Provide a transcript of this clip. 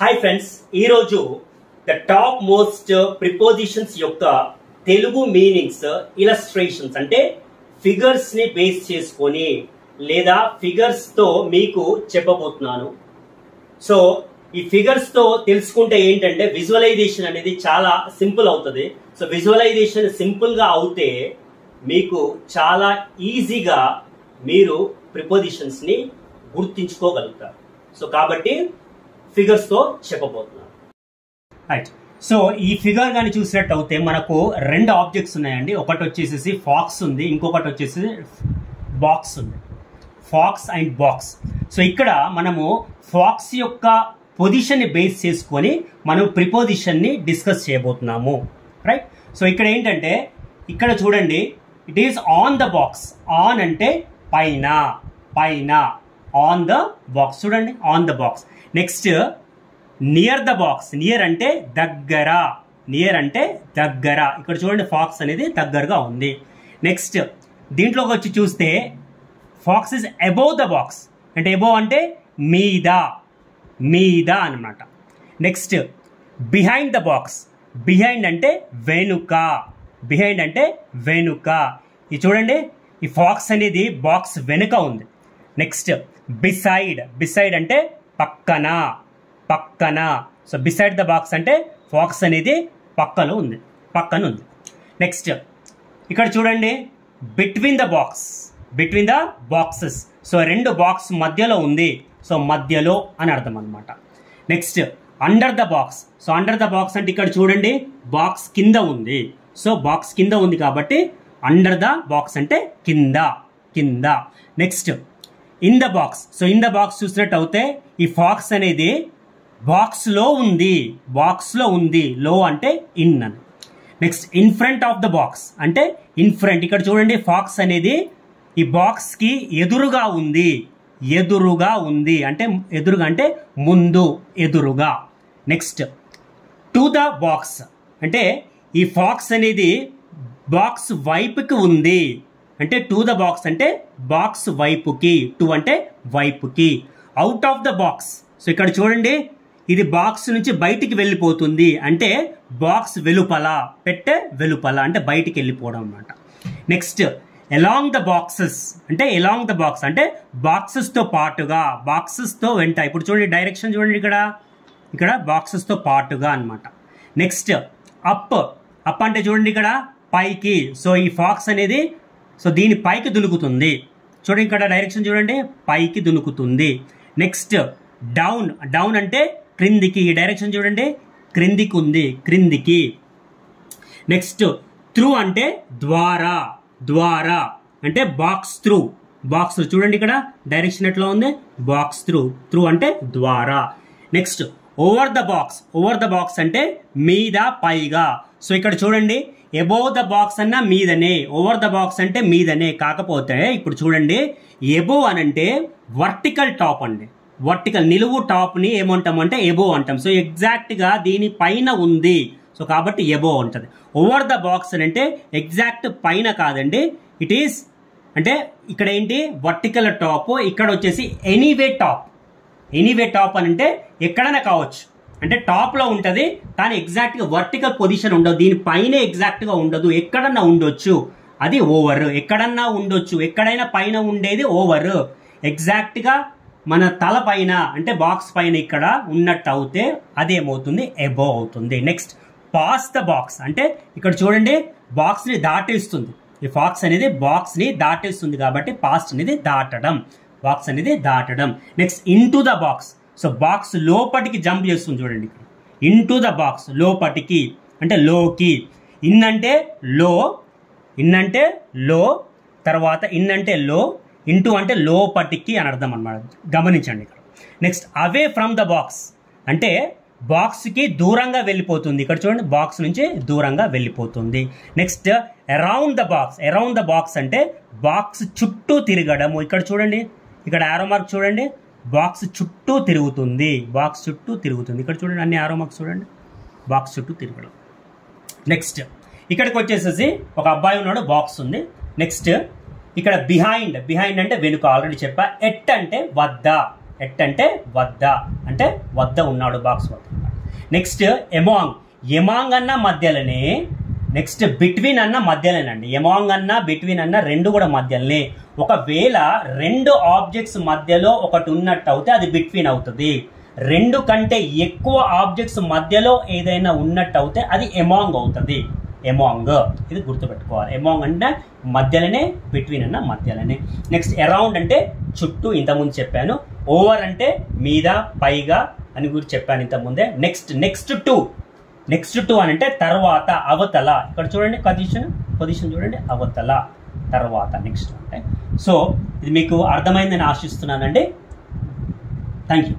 Hi friends, ఈరోజు the top most prepositions యొక్క Telugu meanings illustrations అంటే ఫిగర్స్ ని బేస్ చేసుకొని లేదా ఫిగర్స్ తో మీకు చెప్పబోతున్నాను. సో ఈ ఫిగర్స్ తో తెలుసుకుంటే ఏంటంటే విజువలైజేషన్ అనేది చాలా సింపుల్ అవుతుంది. సో విజువలైజేషన్ సింపుల్ గా అవుతే మీకు చాలా ఈజీగా మీరు ప్రిపోజిషన్స్ ని గుర్తించుకోగలుగుతారు. సో కాబట్టి ఫిగర్స్ తో చెప్పబోతున్నాను. రైట్. సో ఈ ఫిగర్ గాని చూసినట్టు అయితే మనకు రెండు ఆబ్జెక్ట్స్ ఉన్నాయండి. ఒకటి వచ్చేసి ఫాక్స్ ఉంది, ఇంకొకటి వచ్చేసి బాక్స్ ఉంది. Pox and box. సో ఇక్కడ మనము ఫాక్స్ యొక్క పొజిషన్ ని బేస్ చేసుకొని మనం ప్రిపోజిషన్ ని డిస్కస్ చేయబోతున్నాము. రైట్. సో ఇక్కడ ఏంటంటే ఇక్కడ చూడండి, it is on the box. On అంటే పైన, పైన ఆన్ ద బాక్స్. చూడండి, on the box. Next near the box. Near అంటే దగ్గర, నియర్ అంటే దగ్గర. ఇక్కడ చూడండి ఫాక్స్ అనేది దగ్గరగా ఉంది. నెక్స్ట్ దీంట్లోకి వచ్చి చూస్తే fox is above the box. అంటే అబోవ్ అంటే మీద, మీద అన్నమాట. Next behind the box. Behind అంటే వెనుక, బిహైండ్ అంటే వెనుక. ఇది చూడండి, ఈ ఫాక్స్ అనేది బాక్స్ వెనుక ఉంది. Next beside. బిసైడ్ అంటే పక్కన, పక్కన. సో బిసైడ్ ద బాక్స్ అంటే ఫాక్స్ అనేది పక్కలో ఉంది, పక్కన ఉంది. నెక్స్ట్ ఇక్కడ చూడండి between the box, between the boxes. So రెండు బాక్స్ మధ్యలో ఉంది. సో మధ్యలో అని అర్థం అనమాట. Next under the box. So under the box అంటే ఇక్కడ చూడండి బాక్స్ కింద ఉంది. సో బాక్స్ కింద ఉంది కాబట్టి అండర్ ద బాక్స్ అంటే కింద, కింద. Next in the box. So in the box చూసినట్టు అయితే ఈ ఫాక్స్ అనేది బాక్స్ లో ఉంది, బాక్స్ లో ఉంది. లో అంటే ఇన్ అని. Next in front of the box అంటే ఇన్ ఫ్రంట్. ఇక్కడ చూడండి ఫాక్స్ అనేది ఈ బాక్స్ కి ఎదురుగా ఉంది, ఎదురుగా ఉంది. అంటే ఎదురుగా అంటే ముందు, ఎదురుగా. నెక్స్ట్ టు ద బాక్స్ అంటే ఈ ఫాక్స్ అనేది బాక్స్ వైపుకి ఉంది. అంటే టు ద బాక్స్ అంటే బాక్స్ వైపుకి, టు అంటే వైపుకి. Out of the box. So ఇక్కడ చూడండి ఇది బాక్స్ నుంచి బయటికి వెళ్ళిపోతుంది. అంటే బాక్స్ వెలుపల, పెట్టే వెలుపల అంటే బయటికి వెళ్ళిపోవడం అన్నమాట. నెక్స్ట్ అలాంగ్ ద బాక్సెస్ అంటే అలాంగ్ ద బాక్స్ అంటే బాక్సెస్ తో పాటుగా, బాక్సెస్ తో వెంట. ఇప్పుడు చూడండి డైరెక్షన్ చూడండి, ఇక్కడ ఇక్కడ బాక్సెస్ తో పాటుగా అన్నమాట. Next up. అప్ అంటే చూడండి ఇక్కడ పైకి. సో ఈ ఫాక్స్ అనేది సో దీని పైకి దునుకుతుంది. చూడండి ఇక్కడ డైరెక్షన్ చూడండి, పైకి దునుకుతుంది. Next down. డౌన్ అంటే క్రిందికి. ఈ డైరెక్షన్ చూడండి క్రిందికి ఉంది, క్రిందికి. నెక్స్ట్ త్రూ అంటే ద్వారా, ద్వారా అంటే బాక్స్ త్రూ, బాక్స్ త్రూ. చూడండి ఇక్కడ డైరెక్షన్ ఎట్లా ఉంది, బాక్స్ త్రూ. త్రూ అంటే ద్వారా. Next over the box. Over the box అంటే మీద, పైగా. సో ఇక్కడ చూడండి ఎబోవ్ ద బాక్స్ అన్న మీదనే, ఓవర్ ద బాక్స్ అంటే మీదనే. కాకపోతే ఇప్పుడు చూడండి ఎబోవ్ అని అంటే వర్టికల్ టాప్ అండి. వర్టికల్ నిలువు టాప్ ని ఏమంటాం అంటే ఎబోవ్ అంటాం. సో ఎగ్జాక్ట్ గా దీని పైన ఉంది. సో కాబట్టి ఎబోవ్ ఉంటుంది. ఓవర్ ద బాక్స్ అని అంటే ఎగ్జాక్ట్ పైన కాదండి. ఇట్ ఈస్ అంటే ఇక్కడ ఏంటి వర్టికల్ టాప్, ఇక్కడ వచ్చేసి ఎనీవే టాప్. ఎనీవే టాప్ అని అంటే ఎక్కడైనా కావచ్చు, అంటే టాప్ లో ఉంటది కానీ ఎగ్జాక్ట్ గా వర్టికల్ పొజిషన్ ఉండదు, దీని పైన ఎగ్జాక్ట్ గా ఉండదు, ఎక్కడన్నా ఉండొచ్చు, అది ఓవర్. ఎక్కడన్నా ఉండొచ్చు, ఎక్కడైనా పైన ఉండేది ఓవర్. ఎగ్జాక్ట్ గా మన తల పైన అంటే బాక్స్ పైన ఇక్కడ ఉన్నట్టు అవుతే అదేమవుతుంది, ఎబోవ్ అవుతుంది. నెక్స్ట్ పాస్ ద బాక్స్ అంటే ఇక్కడ చూడండి బాక్స్ ని దాటేస్తుంది. ఈ ఫాక్స్ అనేది బాక్స్ ని దాటేస్తుంది కాబట్టి పాస్ట్ అనేది దాటడం, బాక్స్ అనేది దాటడం. Next in to the box. So box లోపటికి జంప్ చేస్తుంది చూడండి. ఇన్ టు ద బాక్స్ లోపటికి అంటే లోకి. ఇన్ అంటే లో, ఇన్ అంటే లో, తర్వాత ఇన్ అంటే లో, ఇంటూ అంటే లోపటికి అని అర్థం అన్నమాట. గమనించండి ఇక్కడ. Next away from the box అంటే బాక్స్ కి దూరంగా వెళ్ళిపోతుంది. ఇక్కడ చూడండి బాక్స్ నుంచి దూరంగా వెళ్ళిపోతుంది. Next around the box. Around the box అంటే బాక్స్ చుట్టూ తిరగడము. ఇక్కడ చూడండి, ఇక్కడ ఆరో మార్క్ చూడండి, బాక్స్ చుట్టూ తిరుగుతుంది, బాక్స్ చుట్టూ తిరుగుతుంది. ఇక్కడ చూడండి అన్ని ఆరో మార్క్స్ చూడండి, బాక్స్ చుట్టూ తిరగడం. నెక్స్ట్ ఇక్కడికి వచ్చేసేసి ఒక అబ్బాయి ఉన్నాడు, బాక్స్ ఉంది. నెక్స్ట్ ఇక్కడ బిహైండ్. బిహైండ్ అంటే వెనుక, ఆల్రెడీ చెప్పా. ఎట్ అంటే వద్ద, ఎట్ అంటే వద్ద, అంటే వద్ద ఉన్నాడు, బాక్స్ వద్ద ఉన్నాడు. నెక్స్ట్ ఎమాంగ్, ఎమాంగ్ అన్న మధ్యలోనే, నెక్స్ట్ బిట్వీన్ అన్న మధ్యలోనండి. ఎమాంగ్ అన్న బిట్వీన్ అన్న రెండు కూడా మధ్యలోనే. ఒకవేళ రెండు ఆబ్జెక్ట్స్ మధ్యలో ఒకటి ఉన్నట్టు అయితే అది బిట్వీన్ అవుతుంది. రెండు కంటే ఎక్కువ ఆబ్జెక్ట్స్ మధ్యలో ఏదైనా ఉన్నట్టు అయితే అది ఎమాంగ్ అవుతుంది. ఎమాంగ్, ఇది గుర్తుపెట్టుకోవాలి. ఎమాంగ్ అంటే మధ్యలోనే, బిట్వీన్ అన్న మధ్యలోనే. నెక్స్ట్ అరౌండ్ అంటే చుట్టూ, ఇంతకుముందు చెప్పాను. ఓవర్ అంటే మీద, పైగా అని కూడా చెప్పాను ఇంతకుముందే. నెక్స్ట్ టు అని అంటే తర్వాత, అవతల. ఇక్కడ చూడండి పొజిషన్ చూడండి, అవతల, తర్వాత, నెక్స్ట్ అంటే. సో ఇది మీకు అర్థమైందని ఆశిస్తున్నానండి. Thank you.